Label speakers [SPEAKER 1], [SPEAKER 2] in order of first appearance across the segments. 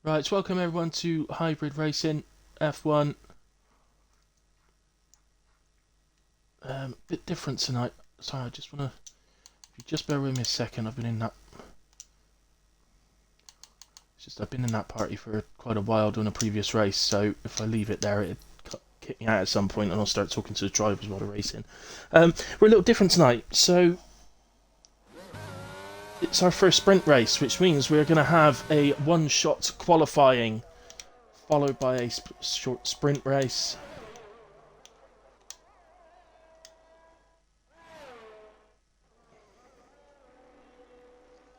[SPEAKER 1] Right, welcome everyone to Hybrid Racing F1. Bit different tonight. Sorry, I just want to. If you just bear with me a second, I've been in that. It's just I've been in that party for quite a while doing a previous race, so if I leave it there, it'd kick me out at some point, and I'll start talking to the drivers while they're racing. We're a little different tonight, so it's our first sprint race, which means we're going to have a one-shot qualifying, followed by a short sprint race.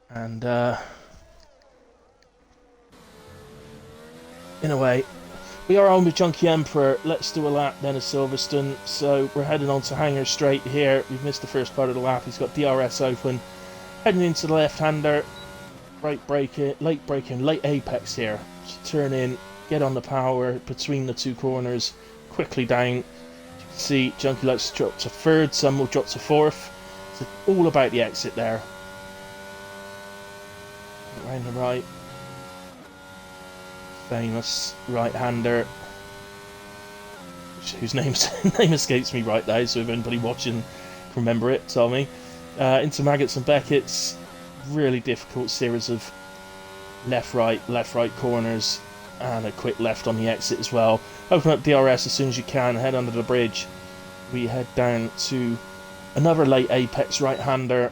[SPEAKER 1] And in a way, we are on with Junkie Emperor. Let's do a lap then of Silverstone. So we're heading on to Hangar Straight here. We've missed the first part of the lap. He's got DRS open. Heading into the left-hander. Late apex here. So turn in, get on the power between the two corners. Quickly down. You can see Junkie likes to drop to third. Some will drop to fourth. It's all about the exit there. Around the right. Famous right-hander, whose name escapes me right now, so if anybody watching can remember it, tell me. Into Maggots and Beckett's, really difficult series of left-right corners, and a quick left on the exit as well. Open up DRS as soon as you can, head under the bridge. We head down to another late apex right-hander.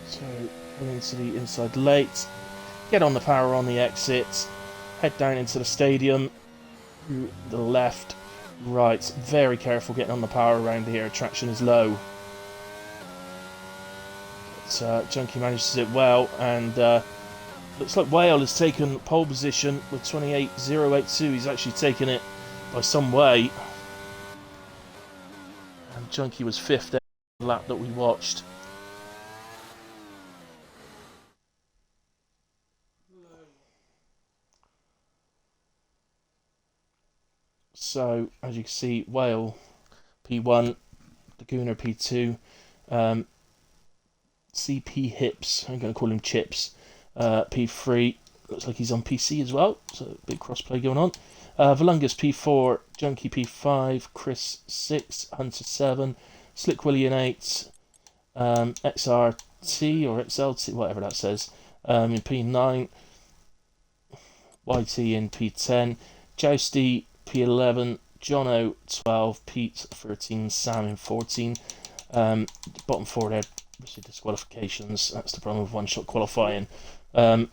[SPEAKER 1] So, going into the inside late. Get on the power on the exit, head down into the stadium, to the left, right, very careful getting on the power around here, traction is low. But Junkie manages it well, and looks like Whale has taken pole position with 28.082, he's actually taken it by some way. And Junkie was fifth there on the lap that we watched. So, as you can see, Whale P1, Laguna P2, CP Hips, I'm going to call him Chips, P3, looks like he's on PC as well, so big crossplay going on. Valungus P4, Junkie P5, Chris 6, Hunter 7, Slick Willie in 8, XRT or XLT, whatever that says, in P9, YT in P10, Jousty P11, Jono 12, Pete 13, Sam in 14. Bottom four there, obviously disqualifications. That's the problem with one-shot qualifying. But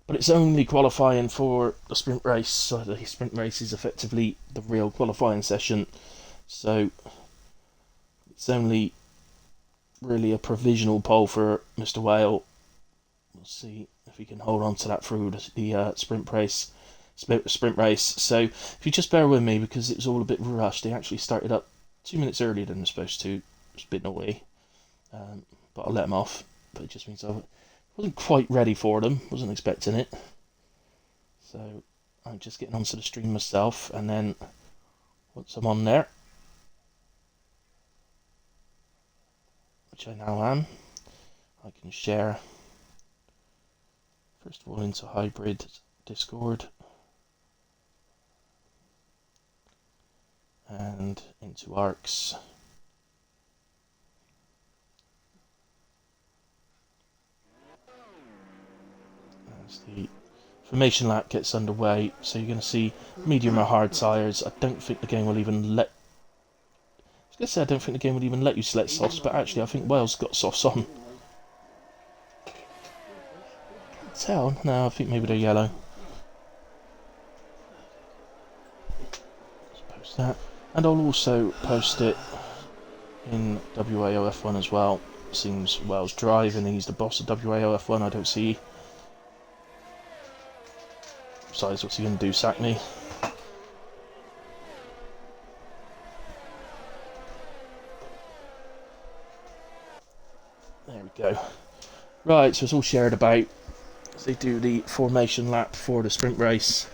[SPEAKER 1] it's only qualifying for the sprint race, so the sprint race is effectively the real qualifying session. So it's only really a provisional pole for Mr. Whale. We'll see if he can hold on to that through the sprint race. So if you just bear with me, because it was all a bit rushed. They actually started up 2 minutes earlier than they're supposed to. It was a bit naughty, but I'll let them off. But it just means I wasn't quite ready for them, wasn't expecting it. So I'm just getting onto the stream myself, and then once I'm on there, which I now am, I can share first of all into Hybrid Discord and into ARCs. As the formation lap gets underway, so you're going to see medium or hard tyres. I don't think the game will even let. I was going to say I don't think the game will even let you select softs, but actually I think Wales got softs on. Can't tell. No, I think maybe they're yellow. Let's post that. And I'll also post it in WAOF1 as well. Seems Wales drive, and he's the boss of WAOF1. I don't see. Besides, what's he going to do? Sack me? There we go. Right, so it's all shared about as they do the formation lap for the sprint race.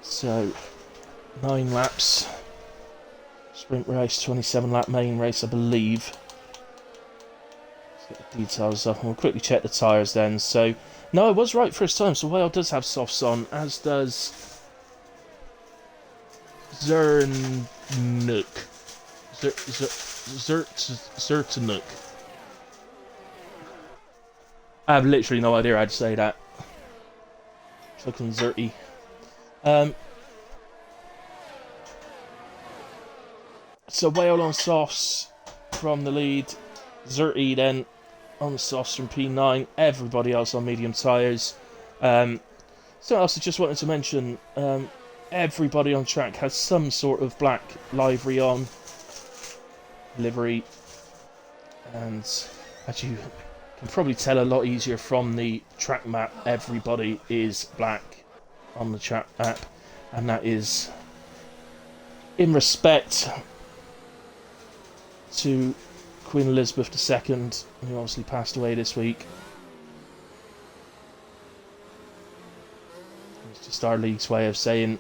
[SPEAKER 1] So 9 laps, sprint race, 27 lap main race, I believe. Let's get the details up, and we'll quickly check the tyres then. So No, I was right first time, so Whale does have softs on, as does Zernuk. Zertanuk. I have literally no idea how to say that. Fucking Zerty. So Whale on softs from the lead. Zerty then on the softs from P9. Everybody else on medium tyres. Something else I just wanted to mention. Everybody on track has some sort of black livery on. Livery. And as you can probably tell a lot easier from the track map, everybody is black on the track map. And that is in respect to Queen Elizabeth II, who obviously passed away this week. It's just our league's way of saying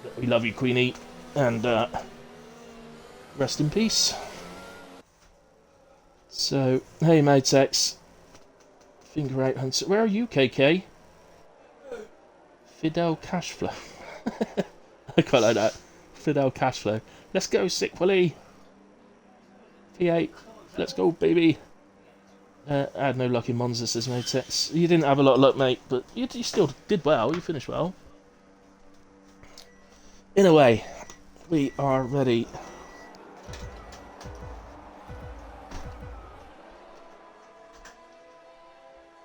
[SPEAKER 1] that we love you, Queenie, and rest in peace. So, hey Matex, finger out Hunter. Where are you, KK? Fidel Cashflow. I quite like that. Fidel Cashflow. Let's go, Sick Willie. P8. Let's go, baby. I had no luck in Monza, says Matex. You didn't have a lot of luck, mate, but you still did well. You finished well. In a way, we are ready.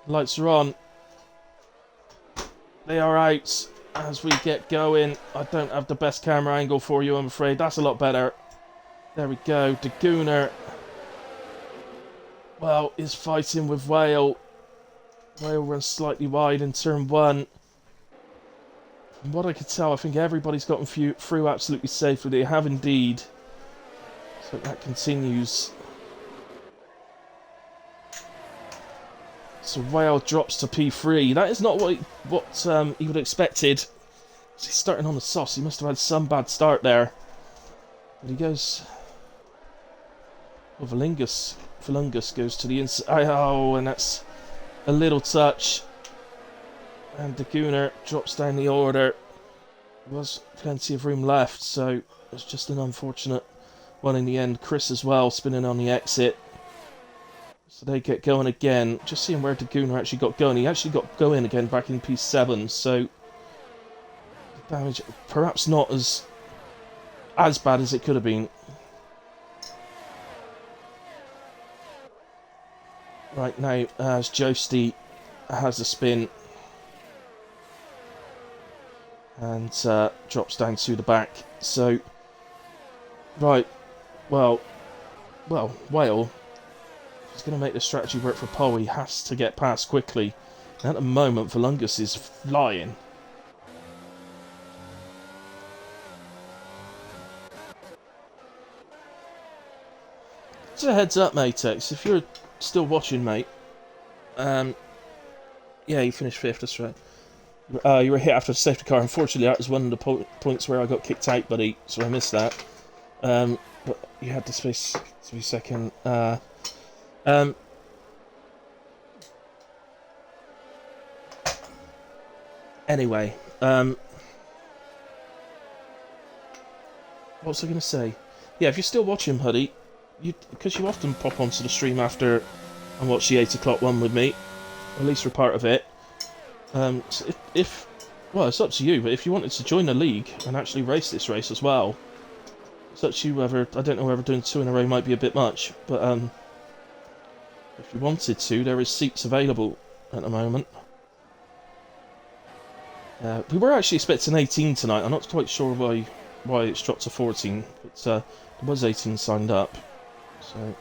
[SPEAKER 1] Lights are on. They are out as we get going. I don't have the best camera angle for you, I'm afraid. That's a lot better. There we go. De Gooner, well, is fighting with Whale. Whale runs slightly wide in turn 1. From what I could tell, I think everybody's gotten through absolutely safely. They have indeed. So that continues. So Whale drops to P3. That is not what he would have expected. He's starting on the sauce. He must have had some bad start there. But he goes... Well, Valungus goes to the inside. Oh, and that's a little touch. And De Gooner drops down the order. There was plenty of room left, so it's just an unfortunate one in the end. Chris as well, spinning on the exit. So they get going again. Just seeing where De Gooner actually got going. He actually got going again back in P7, so the damage perhaps not as bad as it could have been. Right now, as Joesty has a spin and drops down to the back. So, right, well, Whale. He's going to make the strategy work for Poe. He has to get past quickly. And at the moment, Valungus is flying. Just a heads up, Matex. If you're still watching, mate. Yeah, you finished 5th, that's right. You were hit after the safety car. Unfortunately, that was one of the points where I got kicked out, buddy. So I missed that. But you had the space to be second. Anyway, what was I going to say? Yeah, if you're still watching, Huddy, because you often pop onto the stream after and watch the 8 o'clock one with me, or at least for part of it. So well, it's up to you, but if you wanted to join the league and actually race this race as well, it's up to you whether, I don't know whether doing 2 in a row might be a bit much, but if you wanted to, there is seats available at the moment. We were actually expecting 18 tonight. I'm not quite sure why it's dropped to 14, but there was 18 signed up. So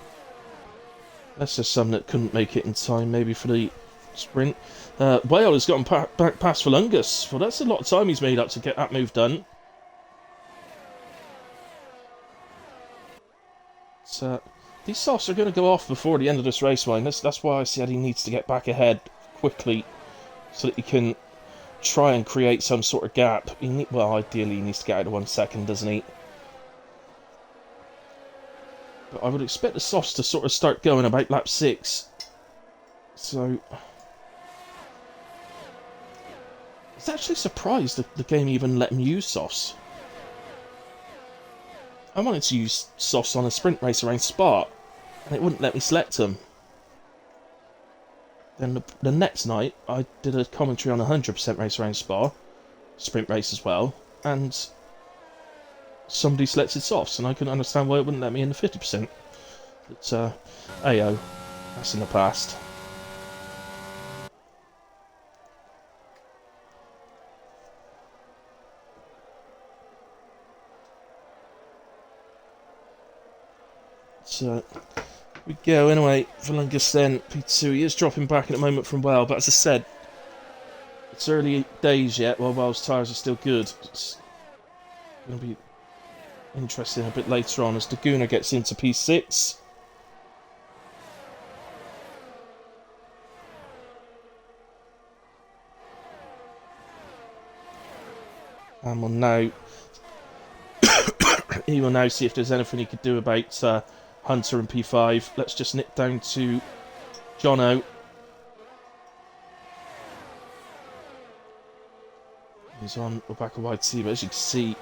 [SPEAKER 1] that's just some that couldn't make it in time, maybe for the sprint. Whale has gotten back past Valungus. Well, that's a lot of time he's made up to get that move done. So these softs are going to go off before the end of this race line. That's why I said he needs to get back ahead quickly so that he can try and create some sort of gap. Well, ideally he needs to get out of 1 second, doesn't he? But I would expect the softs to sort of start going about lap 6. So was actually surprised that the game even let me use softs. I wanted to use softs on a sprint race around Spa, and it wouldn't let me select them. Then the next night, I did a commentary on a 100% race around Spa, sprint race as well, and somebody selected softs, and I couldn't understand why it wouldn't let me in the 50%. But, ayo, that's in the past. So, we go anyway. Valungas then, P2, he is dropping back at the moment from Well, but as I said, it's early days yet while Well's tyres are still good. It's going to be interesting a bit later on as Daguna gets into P6. And we'll now he will now see if there's anything he could do about Hunter and P5. Let's just nip down to Jono. He's on the back of YT, but as you can see,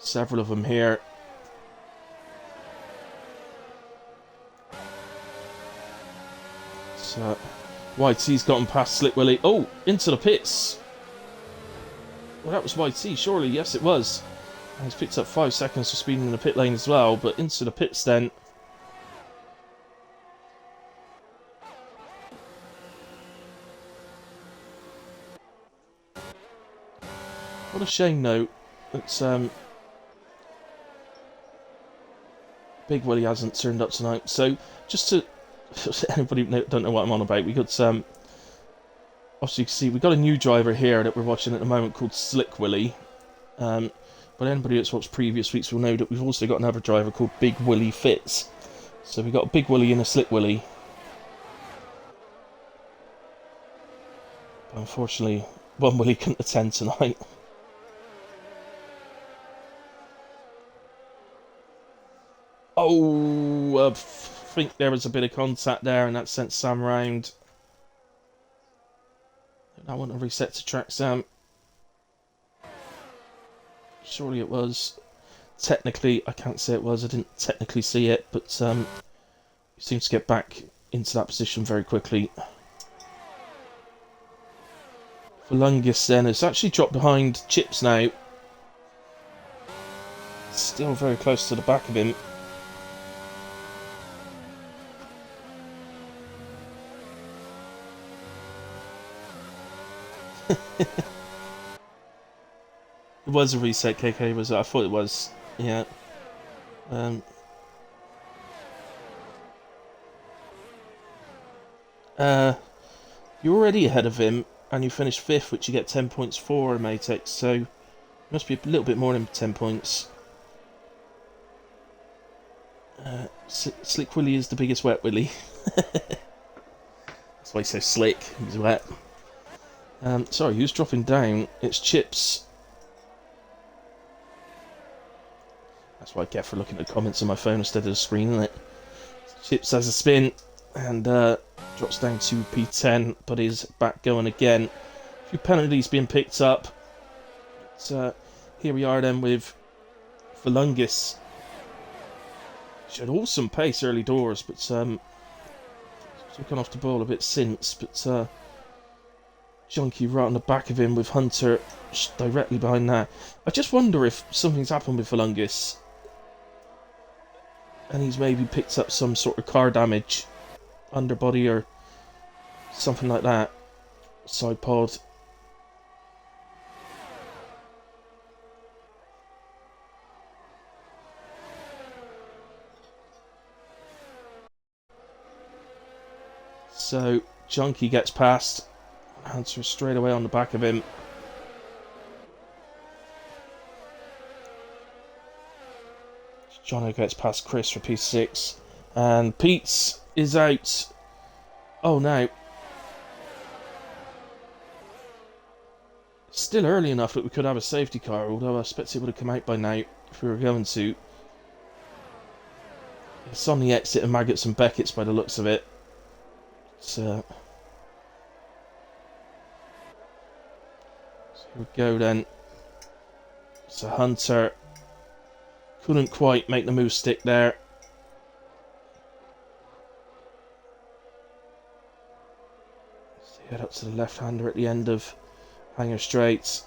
[SPEAKER 1] several of them here. So YT's gotten past Slick Willy. Oh, into the pits. Well, that was YT, surely. Yes, it was. And he's picked up 5 seconds for speeding in the pit lane as well, but into the pits then. What a shame, though. It's Big Willie hasn't turned up tonight. So, just to anybody who don't know what I'm on about, we got obviously you can see we got a new driver here that we're watching at the moment called Slick Willie. But anybody that's watched previous weeks will know that we've also got another driver called Big Willie Fitz. So we've got a Big Willie and a Slick Willie. But unfortunately, one Willie couldn't attend tonight. Oh, I think there was a bit of contact there, and that sent Sam round. I want to reset to track, Sam. Surely it was. Technically, I can't say it was. I didn't technically see it, but he seems to get back into that position very quickly. Valungas then has actually dropped behind Chips now. Still very close to the back of him. It was a reset, KK, was it? I thought it was. Yeah. You're already ahead of him, and you finished 5th, which you get 10 points for, Matex, so you must be a little bit more than 10 points. Slick Willy is the biggest wet Willy. That's why he's so slick, he's wet. Sorry, who's dropping down? It's Chips. That's what I get for looking at the comments on my phone instead of the screen, isn't it? Chips has a spin and drops down to P10, but is back going again. A few penalties being picked up. But, here we are then with Valungas. Showed awesome pace early doors, but took off the ball a bit since. But Junkie right on the back of him with Hunter directly behind that. I just wonder if something's happened with Valungas. And he's maybe picked up some sort of car damage, underbody or something like that. Side pod. So Junkie gets past. Hunter straight away on the back of him. Jono gets past Chris for P6. And Pete's is out. Oh no. Still early enough that we could have a safety car, although I expect it would have come out by now if we were going to. It's on the exit of Maggots and Beckett's by the looks of it. So Here we go then. So Hunter couldn't quite make the move stick there. So head up to the left-hander at the end of Hanger Straight.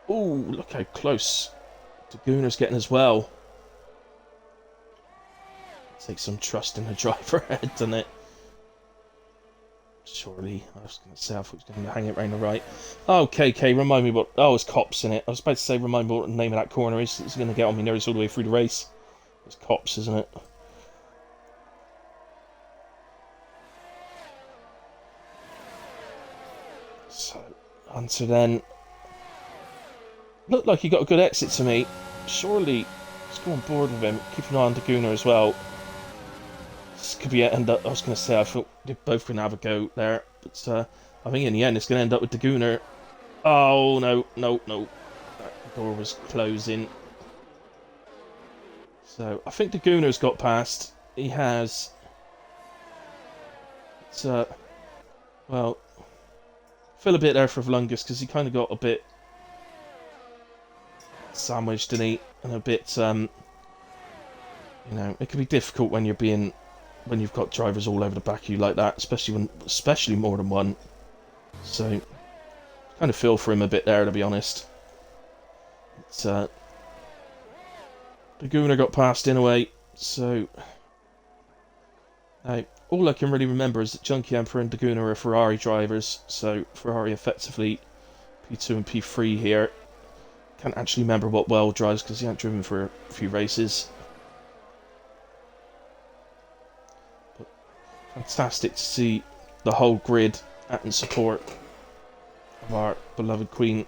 [SPEAKER 1] Oh, look how close Daguna's getting as well. Takes some trust in the driver ahead, doesn't it? Surely, I was going to say I thought he was going to hang it round the right. Oh, KK, remind me what... Oh, it's Cops in it. I was about to say remind me what the name of that corner is. It's going to get on me nerves all the way through the race. It's Cops, isn't it? So, Hunter then... Looked like he got a good exit to me. Surely, let's go on board with him. Keep an eye on Daguna as well. This could be end up. I was going to say I thought they're both going to have a go there, but I think in the end it's going to end up with Daguna. Oh no, no, no! That door was closing. So I think Daguna's got past. He has. It's well, feel a bit there for Vlungus because he kind of got a bit sandwiched, didn't he? And a bit, you know, it can be difficult when you're being. When you've got drivers all over the back of you like that, especially more than one. So, kind of feel for him a bit there, to be honest. It's, Laguna got past in a way, so... Now, all I can really remember is that Junkie Emperor and Laguna are Ferrari drivers, so Ferrari effectively P2 and P3 here. Can't actually remember what Well drives because he hasn't driven for a few races. Fantastic to see the whole grid in support of our beloved Queen.